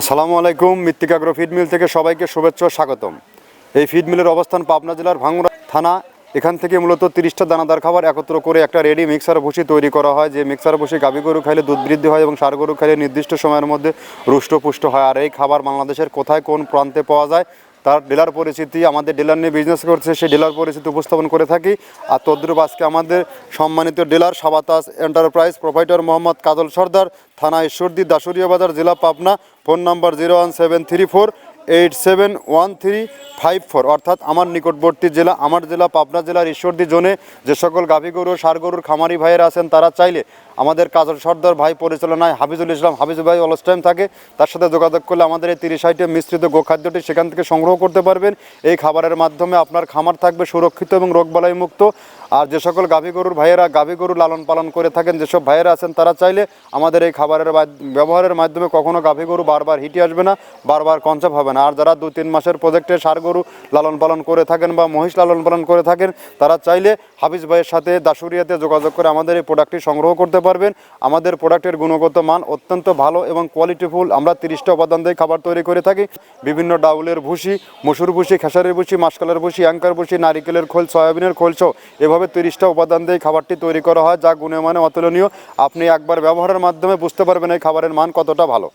আসসালামু আলাইকুম। মৃত্তিকা অ্যাগ্রো ফিড মিল থেকে সবাইকে শুভেচ্ছা ও স্বাগতম। এই ফিড মিলের অবস্থান পাবনা জেলার ভাঙ্গুড়া থানা। এখান থেকে মূলত 30টা দানাদার খাবার একত্র করে একটা রেডি মিক্সার ভুসি তৈরি করা হয়, যে মিক্সার ভুসি গাভী গরু খাইলে দুধ বৃদ্ধি হয় এবং ষাঁড় গরু খাইলে নির্দিষ্ট সময়ের মধ্যে রুষ্টপুষ্ট হয়। আর এই খাবার বাংলাদেশের কোথায় কোন প্রান্তে পাওয়া যায় তার ডিলার পরিচিতি, আমাদের ডিলার নিয়ে বিজনেস করছে সেই ডিলার পরিচিতি উপস্থাপন করে থাকি। আর তদ্রুপ আজকে আমাদের সম্মানিত ডিলার সাবাতাস এন্টারপ্রাইজ প্রোপাইটর মোহাম্মদ কাজল সর্দার, থানা ঈশ্বরদী, দাসুরিয়া বাজার, জেলা পাবনা। ফোন নাম্বার 01734871354, অর্থাৎ আমার নিকটবর্তী জেলা, আমার জেলা পাবনা জেলার ঈশ্বরদী জোনে যে সকল গাভী গরু ষাঁড় গরুর খামারি ভাইয়েরা আছেন তারা চাইলে আমাদের কাজল সর্দার ভাই পরিচালনায় হাফিজুল ইসলাম হাফিজ ভাই অলস টাইম থাকে, তার সাথে যোগাযোগ করলে আমাদের এই 30 আইটেম মিশ্রিত গোখাদ্যটি সেখান থেকে সংগ্রহ করতে পারবেন। এই খাবারের মাধ্যমে আপনার খামার থাকবে সুরক্ষিত এবং রোগবালাই মুক্ত। আর যে সকল গাভী গরুর ভাইয়েরা গাভী গরু লালন পালন করে থাকেন, যেসব ভাইয়েরা আছেন তারা চাইলে আমাদের এই খাবারের ব্যবহারের মাধ্যমে কখনো গাভী গরু বারবার হিটে আসবে না, বারবার কনচাপ হবে না। আর যারা 2-3 মাসের প্রজেক্টে ষাঁড় গরু লালন পালন করে থাকেন বা মহিষ লালন পালন করে থাকেন, তারা চাইলে হাফিজ ভাইয়ের সাথে দাসুরিয়াতে যোগাযোগ করে আমাদের এই প্রোডাক্টটি সংগ্রহ করতে পারবেন। আমাদের প্রোডাক্টের গুণগত মান অত্যন্ত ভালো এবং কোয়ালিটিফুল। আমরা 30টা উপাদান দিয়ে খাবার তৈরি করে থাকি। বিভিন্ন ডাউলের ভুসি, মসুর ভুসি, খেসারির ভুসি, মাসকলার ভুসি, অ্যাঙ্কার ভুসি, নারিকেলের খোল, সয়াবিনের খোলসহ এভাবে 30টা উপাদান দিয়ে খাবারটি তৈরি করা হয়, যা গুণে মানে অতুলনীয়। আপনি একবার ব্যবহারের মাধ্যমে বুঝতে পারবেন এই খাবারের মান কতটা ভালো।